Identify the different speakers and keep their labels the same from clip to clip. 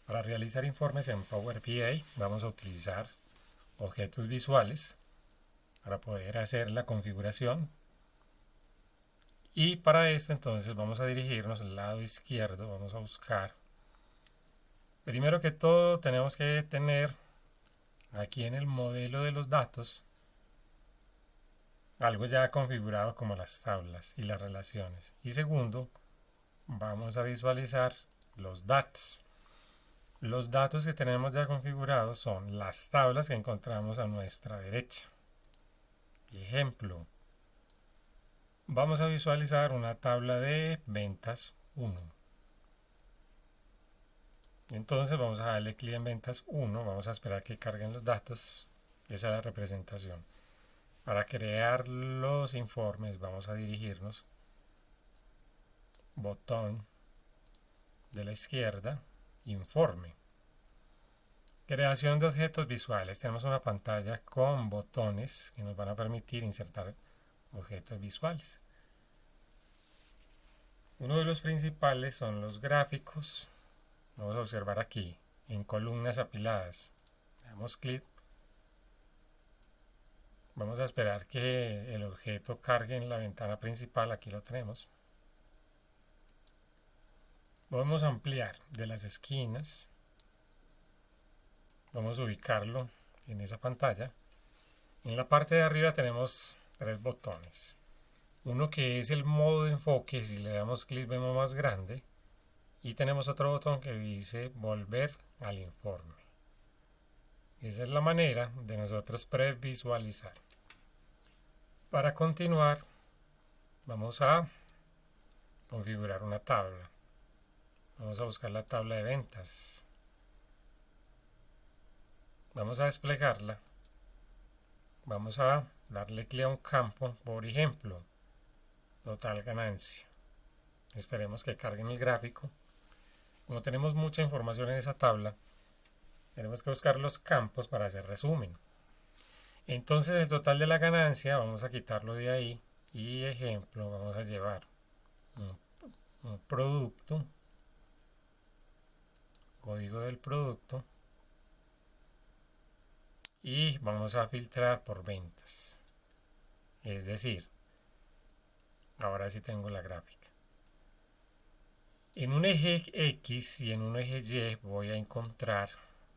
Speaker 1: Para realizar informes en Power BI vamos a utilizar objetos visuales para poder hacer la configuración. Y para esto entonces vamos a dirigirnos al lado izquierdo, vamos a buscar. Primero que todo tenemos que tener aquí en el modelo de los datos algo ya configurado como las tablas y las relaciones. Y segundo, vamos a visualizar los datos. Los datos que tenemos ya configurados son las tablas que encontramos a nuestra derecha. Ejemplo, vamos a visualizar una tabla de ventas 1. Entonces vamos a darle clic en ventas 1, vamos a esperar que carguen los datos. Esa es la representación. Para crear los informes vamos a dirigirnos, botón de la izquierda, informe. Creación de objetos visuales. Tenemos una pantalla con botones que nos van a permitir insertar objetos visuales. Uno de los principales son los gráficos. Vamos a observar aquí en columnas apiladas. Damos clic. Vamos a esperar que el objeto cargue en la ventana principal. Aquí lo tenemos. Podemos ampliar de las esquinas. Vamos a ubicarlo en esa pantalla. En la parte de arriba tenemos tres botones. Uno que es el modo de enfoque, si le damos clic vemos más grande. Y tenemos otro botón que dice volver al informe. Esa es la manera de nosotros previsualizar. Para continuar, vamos a configurar una tabla. Vamos a buscar la tabla de ventas. Vamos a desplegarla. Vamos a darle clic a un campo, por ejemplo, total ganancia. Esperemos que carguen el gráfico. Como tenemos mucha información en esa tabla, tenemos que buscar los campos para hacer resumen. Entonces el total de la ganancia vamos a quitarlo de ahí y ejemplo vamos a llevar un producto, código del producto y vamos a filtrar por ventas. Es decir, ahora sí tengo la gráfica. En un eje X y en un eje Y voy a encontrar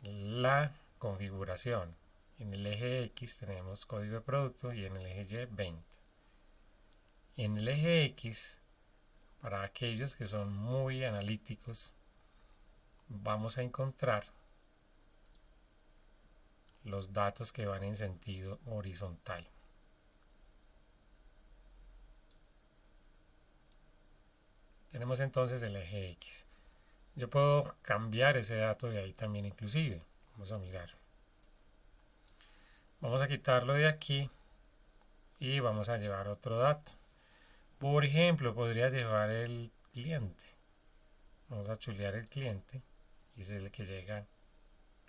Speaker 1: la configuración. En el eje X tenemos código de producto y en el eje Y venta. En el eje X, para aquellos que son muy analíticos, vamos a encontrar los datos que van en sentido horizontal. Tenemos entonces el eje X. Yo puedo cambiar ese dato de ahí también inclusive. Vamos a mirar. Vamos a quitarlo de aquí y vamos a llevar otro dato. Por ejemplo, podría llevar el cliente. Vamos a chulear el cliente y ese es el que llega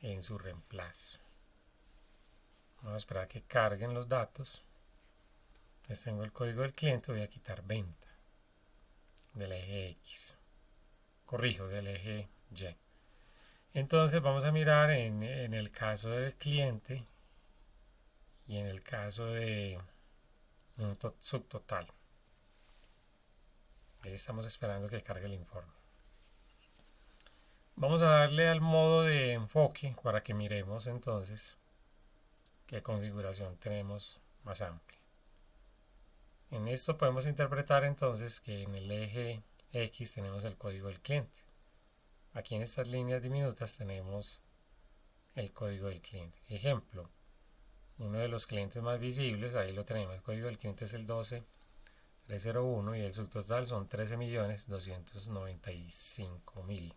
Speaker 1: en su reemplazo. Vamos a esperar a que carguen los datos. Entonces tengo el código del cliente, voy a quitar venta del eje X. Corrijo, del eje Y. Entonces vamos a mirar en el caso del cliente y en el caso de un subtotal. Ahí estamos esperando que cargue el informe. Vamos a darle al modo de enfoque para que miremos entonces qué configuración tenemos más amplia. En esto podemos interpretar entonces que en el eje X tenemos el código del cliente. Aquí en estas líneas diminutas tenemos el código del cliente. Ejemplo, uno de los clientes más visibles, ahí lo tenemos, el código del cliente es el 12301 y el subtotal son 13.295.000.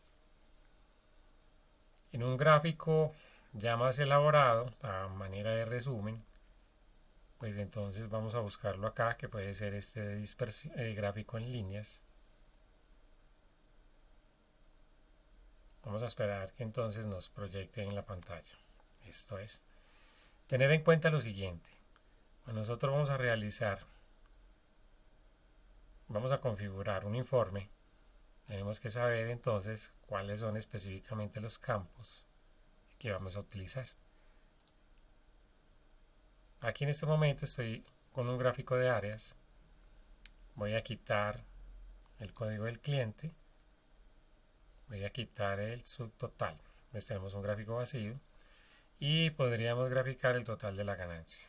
Speaker 1: En un gráfico ya más elaborado, a manera de resumen, pues entonces vamos a buscarlo acá, que puede ser este gráfico en líneas. Vamos a esperar que entonces nos proyecte en la pantalla. Esto es, tener en cuenta lo siguiente. Cuando nosotros vamos a configurar un informe, tenemos que saber entonces cuáles son específicamente los campos que vamos a utilizar. Aquí en este momento estoy con un gráfico de áreas. Voy a quitar el código del cliente. Voy a quitar el subtotal. Pues tenemos un gráfico vacío y podríamos graficar el total de la ganancia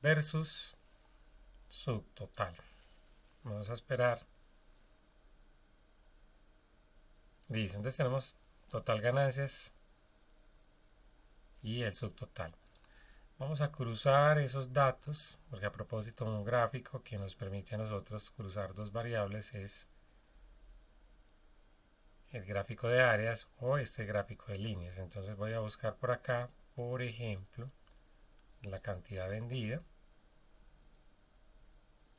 Speaker 1: versus subtotal. Vamos a esperar. Listo, entonces tenemos total ganancias y el subtotal. Vamos a cruzar esos datos, porque a propósito un gráfico que nos permite a nosotros cruzar dos variables es el gráfico de áreas o este gráfico de líneas. Entonces voy a buscar por acá, por ejemplo, la cantidad vendida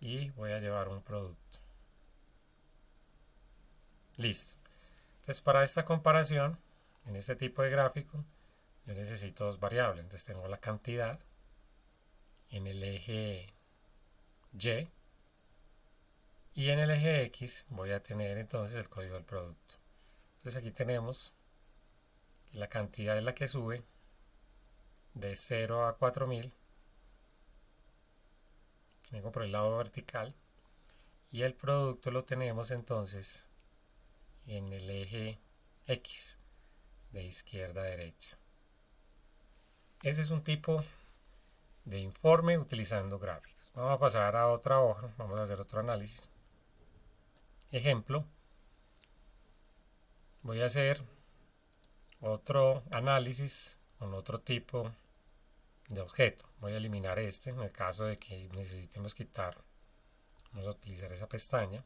Speaker 1: y voy a llevar un producto. Listo. Entonces para esta comparación, en este tipo de gráfico, yo necesito dos variables. Entonces tengo la cantidad en el eje Y y en el eje X voy a tener entonces el código del producto. Entonces aquí tenemos la cantidad de la que sube de 0 a 4000. Vengo por el lado vertical y el producto lo tenemos entonces en el eje X de izquierda a derecha. Ese es un tipo de informe utilizando gráficos. Vamos a pasar a otra hoja, vamos a hacer otro análisis. Ejemplo, voy a hacer otro análisis con otro tipo de objeto. Voy a eliminar este en el caso de que necesitemos quitar. Vamos a utilizar esa pestaña.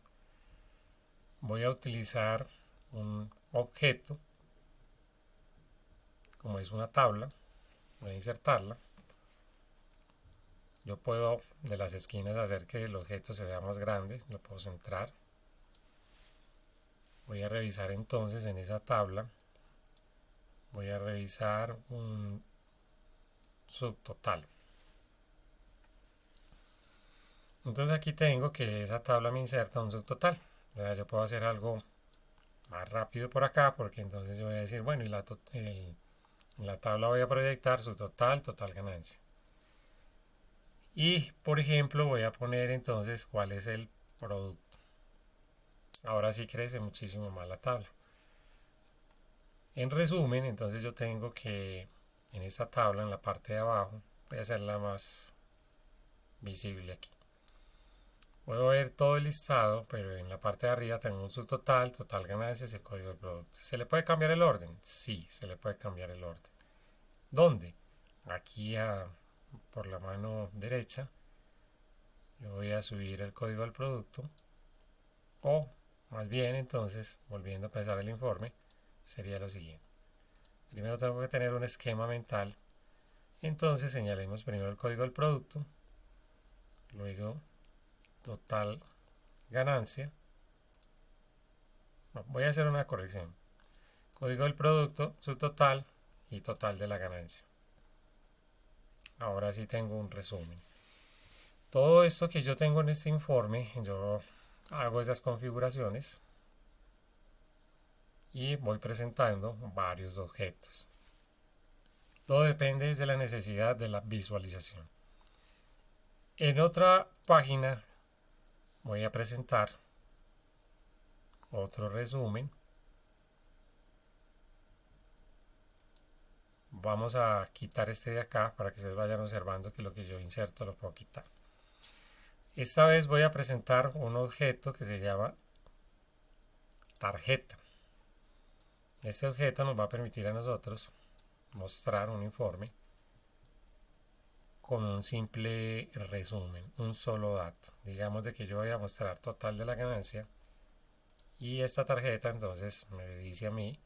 Speaker 1: Voy a utilizar un objeto, como es una tabla, voy a insertarla. Yo puedo de las esquinas hacer que el objeto se vea más grande, lo puedo centrar. Voy a revisar entonces en esa tabla, voy a revisar un subtotal. Entonces aquí tengo que esa tabla me inserta un subtotal. Yo puedo hacer algo más rápido por acá, porque entonces yo voy a decir, bueno, y en la tabla voy a proyectar su total ganancia. Y por ejemplo voy a poner entonces cuál es el producto. Ahora sí crece muchísimo más la tabla. En resumen, entonces yo tengo que en esta tabla, en la parte de abajo, voy a hacerla más visible aquí. Puedo ver todo el listado, pero en la parte de arriba tengo un subtotal, total ganancias y el código del producto. ¿Se le puede cambiar el orden? Sí, se le puede cambiar el orden. ¿Dónde? Aquí por la mano derecha. Yo voy a subir el código del producto. O más bien entonces, volviendo a pensar el informe, sería lo siguiente. Primero tengo que tener un esquema mental. Entonces señalemos primero el código del producto. Luego total ganancia. No, voy a hacer una corrección. Código del producto, su total y total de la ganancia. Ahora sí tengo un resumen. Todo esto que yo tengo en este informe, yo hago esas configuraciones y voy presentando varios objetos. Todo depende de la necesidad de la visualización. En otra página voy a presentar otro resumen. Vamos a quitar este de acá para que se vayan observando que lo que yo inserto lo puedo quitar. Esta vez voy a presentar un objeto que se llama tarjeta. Este objeto nos va a permitir a nosotros mostrar un informe con un simple resumen, un solo dato. Digamos de que yo voy a mostrar total de la ganancia y esta tarjeta entonces me dice a mí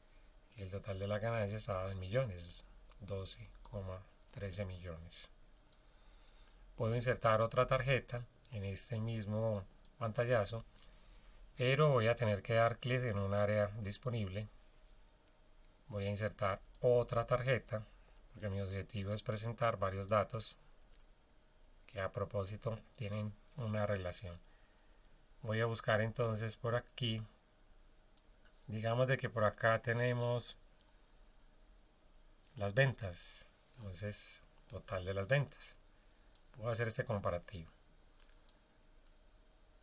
Speaker 1: que el total de la ganancia estaba en millones, 12,13 millones. Puedo insertar otra tarjeta en este mismo pantallazo, pero voy a tener que dar clic en un área disponible. Voy a insertar otra tarjeta porque mi objetivo es presentar varios datos que a propósito tienen una relación. Voy a buscar entonces por aquí digamos de que por acá tenemos las ventas, entonces total de las ventas. Puedo hacer este comparativo.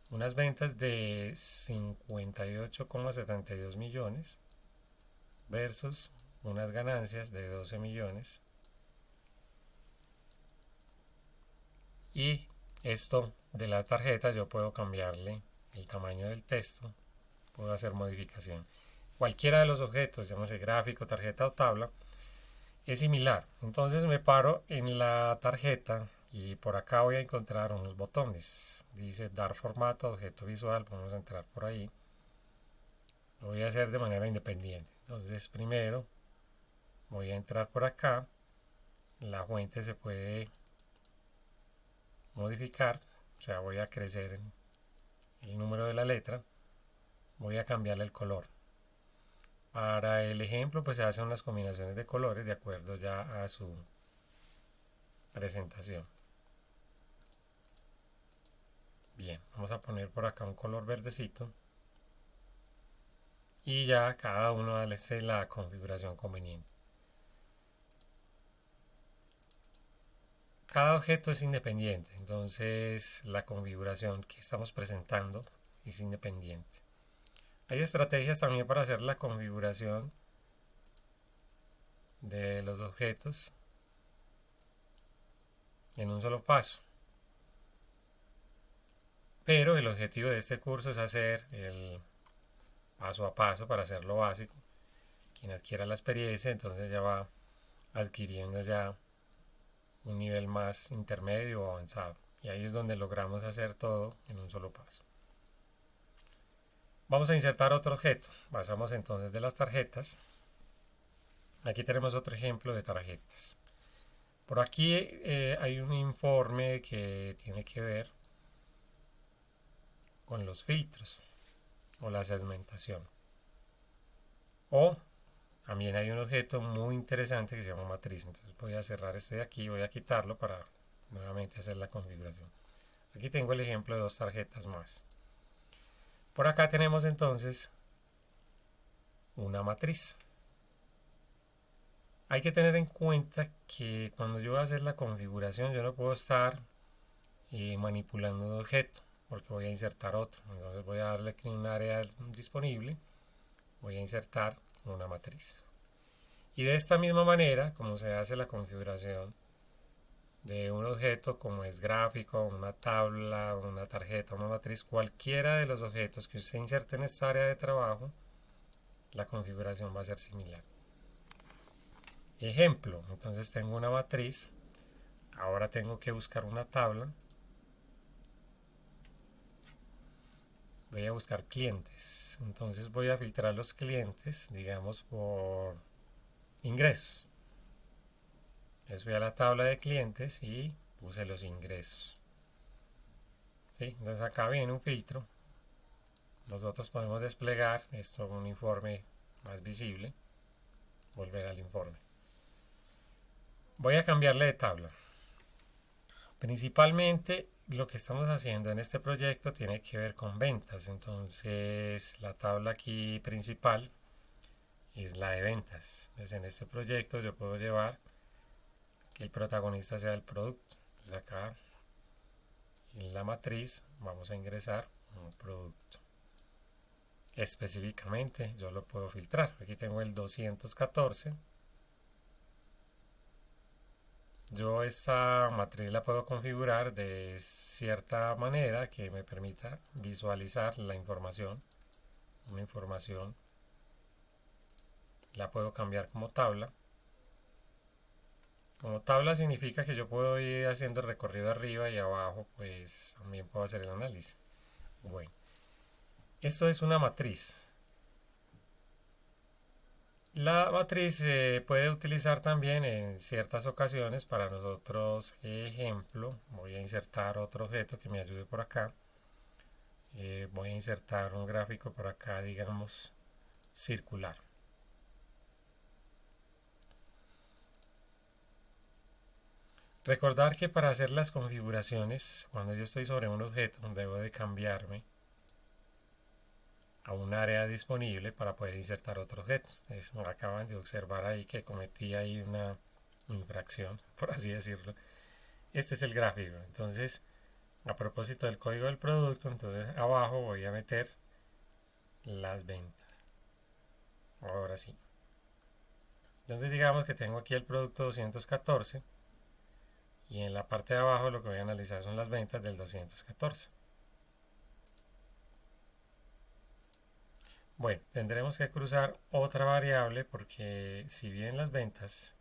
Speaker 1: Unas ventas de 58,72 millones versus unas ganancias de 12 millones. Y esto de las tarjetas yo puedo cambiarle el tamaño del texto, puedo hacer modificación. Cualquiera de los objetos, llámese gráfico, tarjeta o tabla, es similar. Entonces me paro en la tarjeta y por acá voy a encontrar unos botones. Dice dar formato, objeto visual, vamos a entrar por ahí. Lo voy a hacer de manera independiente. Entonces primero voy a entrar por acá. La fuente se puede modificar, o sea, voy a crecer el número de la letra, voy a cambiarle el color. Para el ejemplo, pues se hacen unas combinaciones de colores de acuerdo ya a su presentación. Bien, vamos a poner por acá un color verdecito y ya cada uno hace la configuración conveniente. Cada objeto es independiente, entonces la configuración que estamos presentando es independiente. Hay estrategias también para hacer la configuración de los objetos en un solo paso. Pero el objetivo de este curso es hacer el paso a paso para hacerlo básico. Quien adquiera la experiencia entonces ya va adquiriendo ya un nivel más intermedio o avanzado. Y ahí es donde logramos hacer todo en un solo paso. Vamos a insertar otro objeto. Pasamos entonces de las tarjetas. Aquí tenemos otro ejemplo de tarjetas. Por aquí hay un informe que tiene que ver con los filtros o la segmentación. O también hay un objeto muy interesante que se llama matriz. Entonces voy a cerrar este de aquí, voy a quitarlo para nuevamente hacer la configuración. Aquí tengo el ejemplo de dos tarjetas más. Por acá tenemos entonces una matriz. Hay que tener en cuenta que cuando yo voy a hacer la configuración yo no puedo estar manipulando un objeto porque voy a insertar otro. Entonces voy a darle aquí un área disponible, voy a insertar una matriz. Y de esta misma manera, como se hace la configuración de un objeto como es gráfico, una tabla, una tarjeta, una matriz, cualquiera de los objetos que usted inserte en esta área de trabajo, la configuración va a ser similar. Ejemplo, entonces tengo una matriz, ahora tengo que buscar una tabla, voy a buscar clientes, entonces voy a filtrar los clientes, digamos por ingresos. Entonces voy a la tabla de clientes y puse los ingresos. ¿Sí? Entonces acá viene un filtro. Nosotros podemos desplegar esto en un informe más visible. Volver al informe. Voy a cambiarle de tabla. Principalmente lo que estamos haciendo en este proyecto tiene que ver con ventas. Entonces la tabla aquí principal es la de ventas. Entonces en este proyecto yo puedo llevar que el protagonista sea el producto. Entonces acá en la matriz vamos a ingresar un producto. Específicamente yo lo puedo filtrar. Aquí tengo el 214. Yo esta matriz la puedo configurar de cierta manera que me permita visualizar la información. Una información la puedo cambiar como tabla. Como tabla significa que yo puedo ir haciendo el recorrido arriba y abajo, pues también puedo hacer el análisis. Bueno, esto es una matriz. La matriz se puede utilizar también en ciertas ocasiones para nosotros. Ejemplo, voy a insertar otro objeto que me ayude por acá. Voy a insertar un gráfico por acá, digamos, circular. Recordar que para hacer las configuraciones, cuando yo estoy sobre un objeto, debo de cambiarme a un área disponible para poder insertar otro objeto. Acaban de observar ahí que cometí ahí una infracción, por así decirlo. Este es el gráfico. Entonces, a propósito del código del producto, entonces abajo voy a meter las ventas. Ahora sí. Entonces digamos que tengo aquí el producto 214 y en la parte de abajo lo que voy a analizar son las ventas del 214. Bueno, tendremos que cruzar otra variable porque si bien las ventas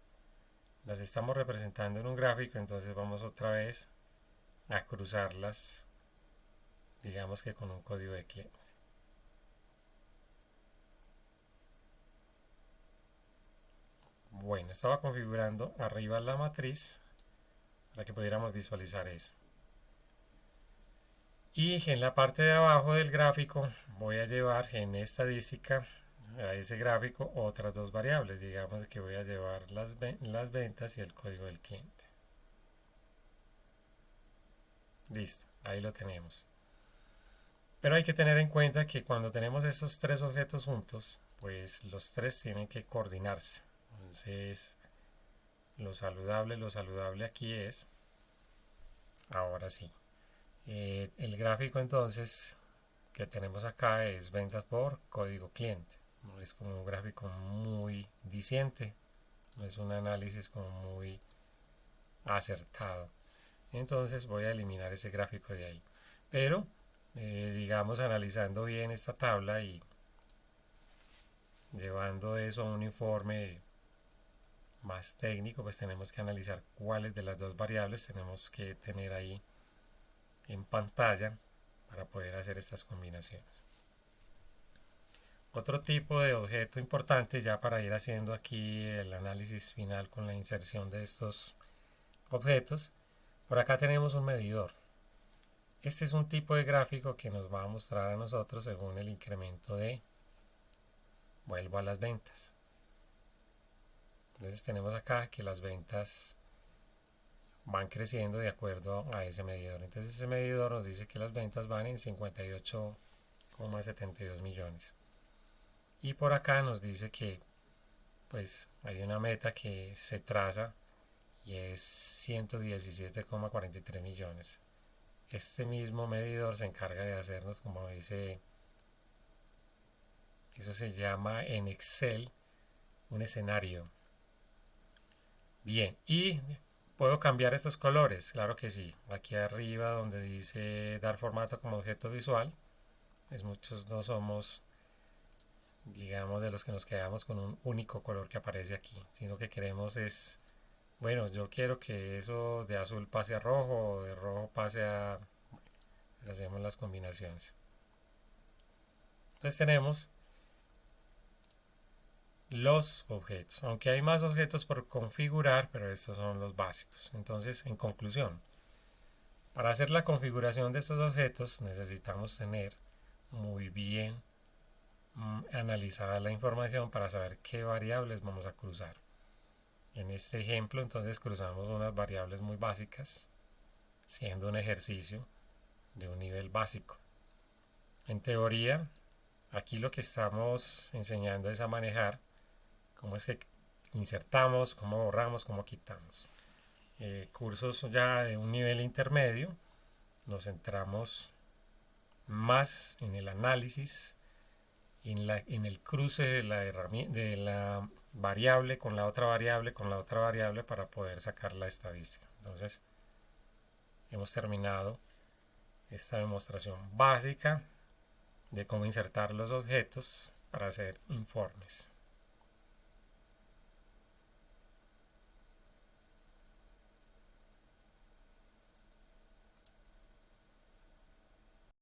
Speaker 1: las estamos representando en un gráfico, entonces vamos otra vez a cruzarlas, digamos que con un código de cliente. Bueno, estaba configurando arriba la matriz para que pudiéramos visualizar eso. Y en la parte de abajo del gráfico voy a llevar en estadística a ese gráfico otras dos variables. Digamos que voy a llevar las ventas y el código del cliente. Listo, ahí lo tenemos. Pero hay que tener en cuenta que cuando tenemos estos tres objetos juntos, pues los tres tienen que coordinarse. Entonces, lo saludable aquí es, ahora sí, el gráfico entonces que tenemos acá es ventas por código cliente. No es como un gráfico muy diciente, no es un análisis como muy acertado. Entonces voy a eliminar ese gráfico de ahí. Pero, digamos, analizando bien esta tabla y llevando eso a un informe más técnico, pues tenemos que analizar cuáles de las dos variables tenemos que tener ahí en pantalla para poder hacer estas combinaciones. Otro tipo de objeto importante ya para ir haciendo aquí el análisis final con la inserción de estos objetos, por acá tenemos un medidor. Este es un tipo de gráfico que nos va a mostrar a nosotros según el incremento de, vuelvo a las ventas. Entonces tenemos acá que las ventas van creciendo de acuerdo a ese medidor. Entonces ese medidor nos dice que las ventas van en 58,72 millones. Y por acá nos dice que pues hay una meta que se traza y es 117,43 millones. Este mismo medidor se encarga de hacernos, como dice, eso se llama en Excel un escenario. Bien, y puedo cambiar estos colores, claro que sí. Aquí arriba donde dice dar formato como objeto visual, pues muchos no somos, digamos, de los que nos quedamos con un único color que aparece aquí, sino que queremos es, bueno, yo quiero que eso de azul pase a rojo o de rojo pase a, hacemos las combinaciones. Entonces tenemos los objetos, aunque hay más objetos por configurar, pero estos son los básicos. Entonces, en conclusión, para hacer la configuración de estos objetos necesitamos tener muy bien analizada la información para saber qué variables vamos a cruzar. En este ejemplo, entonces cruzamos unas variables muy básicas, siendo un ejercicio de un nivel básico. En teoría, aquí lo que estamos enseñando es a manejar cómo es que insertamos, cómo borramos, cómo quitamos. Cursos ya de un nivel intermedio, nos centramos más en el análisis, en el cruce de la variable con la otra variable, para poder sacar la estadística. Entonces, hemos terminado esta demostración básica de cómo insertar los objetos para hacer informes.